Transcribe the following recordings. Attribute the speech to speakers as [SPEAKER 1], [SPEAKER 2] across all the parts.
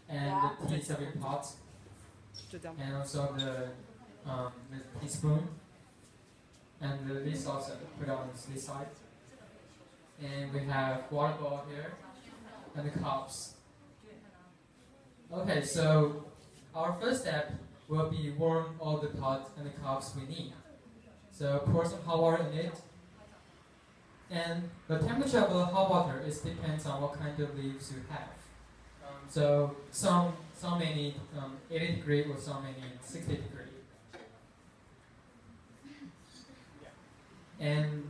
[SPEAKER 1] and the tea serving pot, and also the teaspoon, and this also put on this side. And we have water bottle here, and the cups. Okay, so our first step will be warm all the pots and the cups we need. So pour some hot water in it. And the temperature of the hot water depends on what kind of leaves you have. So some may need 80 degrees or some may need 60 degrees. And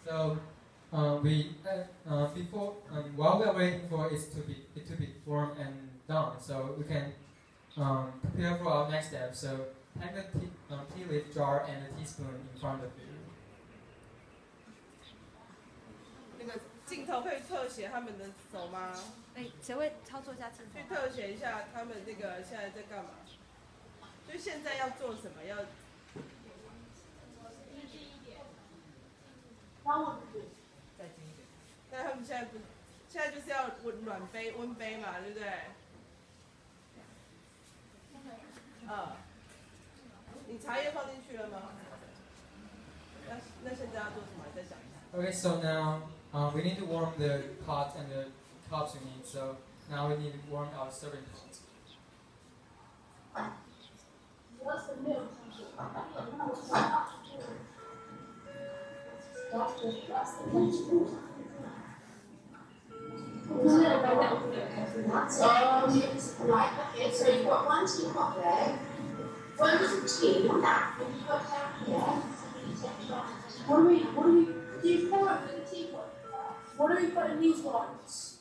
[SPEAKER 1] so while we are waiting for it to be warm and done, so we can prepare for our next step. So take the tea leaf jar and a teaspoon in front of you.
[SPEAKER 2] 那个镜头可以特写他们的手吗？
[SPEAKER 3] 谁会操作一下镜头？
[SPEAKER 2] 去特写一下他们那个现在在干嘛？就现在要做什么？要再近一点。但他们现在就是要温杯嘛，对不对？你茶叶放进去了吗？那现在要做什么？你再想一下。
[SPEAKER 1] Okay, so now we need to warm the pot and the cups we need. So now we need to warm our serving pot.
[SPEAKER 4] What's the milk? Right, okay, so you've got one teapot there. One little tea, and you've got down here. What do we do you pour it with the teapot? What do we put in these ones?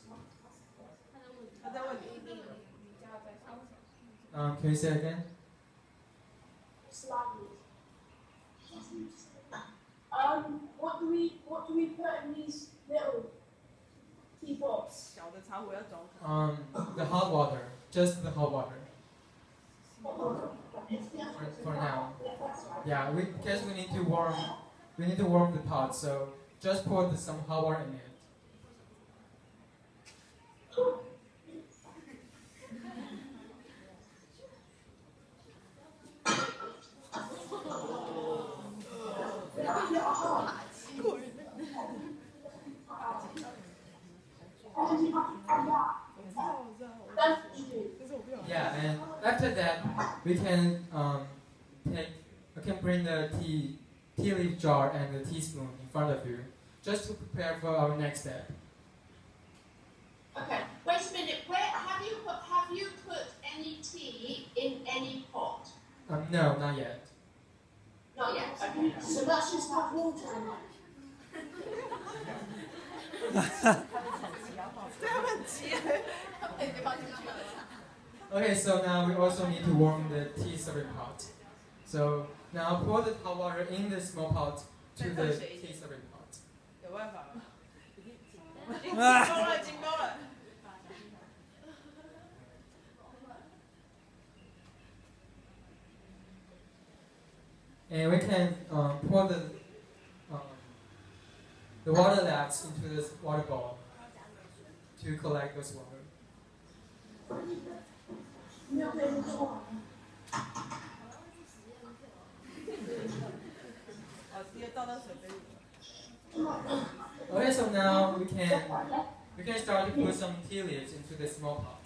[SPEAKER 1] Can you say it again?
[SPEAKER 4] What do we put in these little teapots?
[SPEAKER 1] The hot water, just the hot water. For now. Yeah, because we need to warm the pot, so just pour some hot water in it. Yeah, and after that, we can bring the tea leaf jar and the teaspoon in front of you, just to prepare for our next step.
[SPEAKER 4] Okay, wait a minute. Have you put any tea in any pot?
[SPEAKER 1] No, not yet.
[SPEAKER 4] Not yet. Okay. So let's just have water in it.
[SPEAKER 1] Okay, so now we also need to warm the tea serving pot. So now pour the hot water in the small pot to the tea serving pot.
[SPEAKER 2] 有办法吗？紧绷了。
[SPEAKER 1] And we can pour the water left into this water bowl to collect this water. Okay, so now we can start to put some tea leaves into the small pot.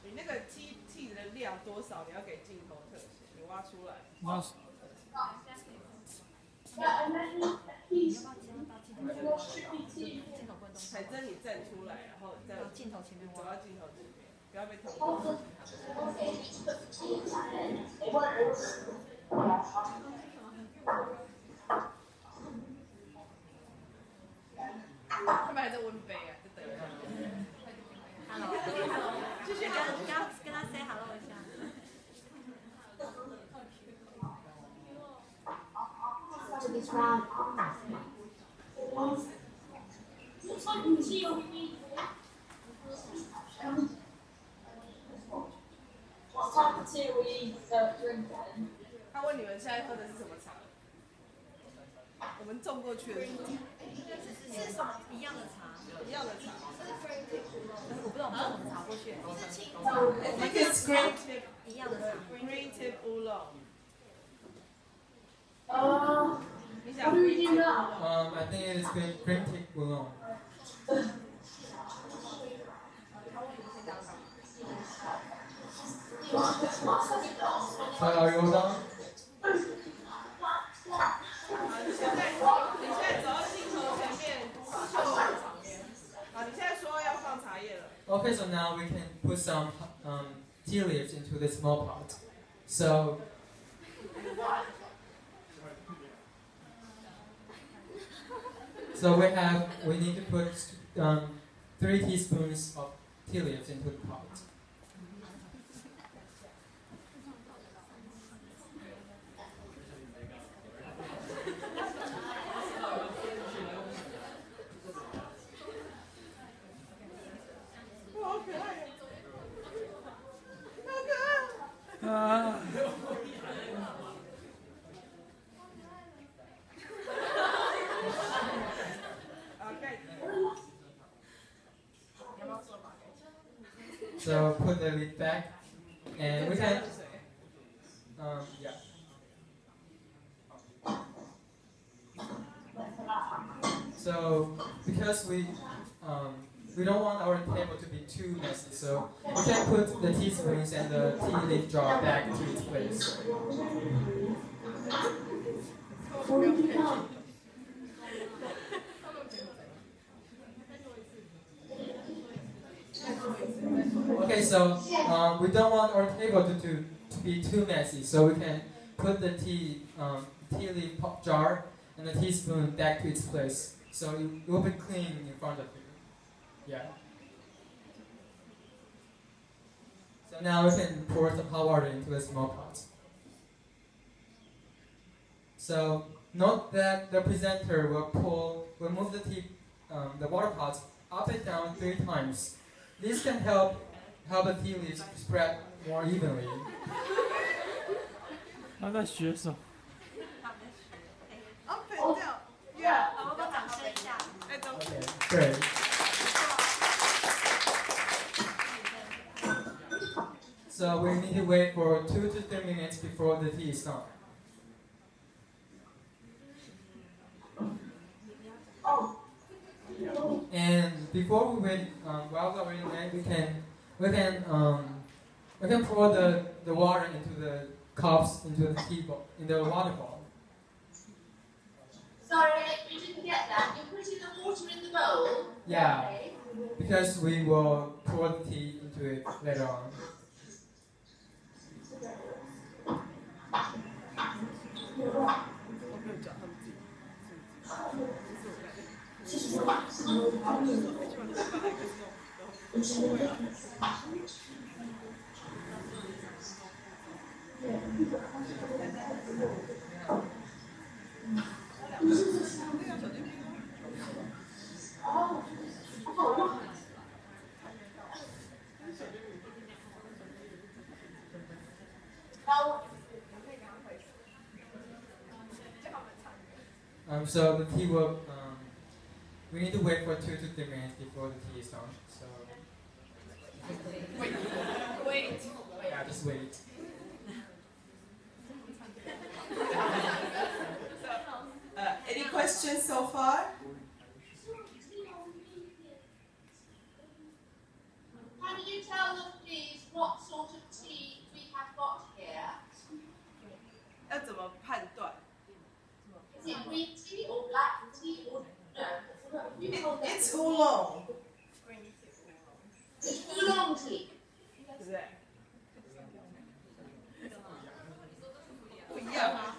[SPEAKER 2] 你那个 tea 的量多少？你要给镜头特写，你挖出来。彩珍，你站出来，然后再
[SPEAKER 3] 镜头前面
[SPEAKER 2] 走到镜头前面，不要被捅到。他们还在温杯啊，就等一下。
[SPEAKER 3] Hello， 继续跟他 say hello 一下。
[SPEAKER 4] To this round. Looks like we see what we need. What type of tea are we drinking?
[SPEAKER 2] 他问你们现在喝的是什么茶？我们种过去的是什么？
[SPEAKER 3] 是什么一样的茶？
[SPEAKER 2] 样的茶。
[SPEAKER 3] 我不懂这怎么查过去。
[SPEAKER 2] I think it's green tip
[SPEAKER 3] 一样的茶。
[SPEAKER 2] green tip oolong.
[SPEAKER 4] What do we do now?
[SPEAKER 1] I think it's green tea oolong. So are you all done?
[SPEAKER 2] 你现在走到镜头前面，就放茶叶。好，你现在说要放茶叶了。
[SPEAKER 1] Okay, so now we can put some tea leaves into the small pot. So we need to put 3 teaspoons of tea leaves into the pot. So put the lid back, and we can, yeah. So because we don't want our table to be too messy, so we can put the teaspoons and the tea leaf jar back to its place. Okay, so we don't want our table to be too messy, so we can put the tea leaf jar and the teaspoon back to its place, so it will be clean in front of you. Yeah. So now we can pour some hot water into a small pot. So note that the presenter will move the water pot up and down 3 times. This can help the tea leaves spread more evenly.
[SPEAKER 5] 他在学什么？
[SPEAKER 2] Up and down. Yeah.
[SPEAKER 3] 我们掌声一下。
[SPEAKER 1] Okay, great. So we need to wait for 2 to 3 minutes before the tea is done. And before we wait, while we're waiting, we can pour the water into the cups into the tea bowl, in the water bowl.
[SPEAKER 4] Sorry, you didn't get that. You're putting the water in the bowl?
[SPEAKER 1] Yeah,
[SPEAKER 4] Okay.
[SPEAKER 1] because we will pour the tea into it later on. So the tea will, we need to wait for 2 to 3 minutes before the tea is done. So
[SPEAKER 2] Wait.
[SPEAKER 1] yeah, just wait.
[SPEAKER 2] Any questions so far?
[SPEAKER 4] Can you tell us, please, what sort of tea we have got here?
[SPEAKER 2] 要怎么判断
[SPEAKER 4] Is it green tea or black tea or no?？It's
[SPEAKER 2] oolong.
[SPEAKER 4] It's oolong tea.
[SPEAKER 2] 对不对？不一样啊。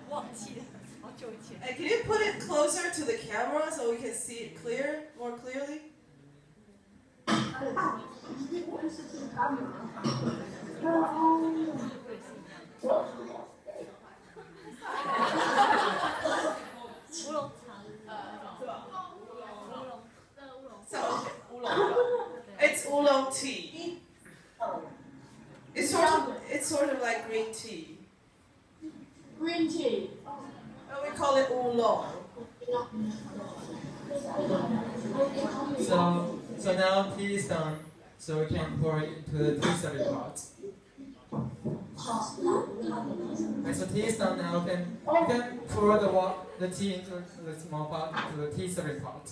[SPEAKER 3] 忘记了，好久以前。
[SPEAKER 2] Hey, can you put it closer to the camera so we can see it more clearly? So, it's oolong tea. It's sort of like green tea.
[SPEAKER 4] Green tea.
[SPEAKER 2] And we call it oolong.
[SPEAKER 1] So now tea is done, so we can pour it into the tea serving pot. And so tea is done now, you can pour the tea into the small pot, into the tea serving pot.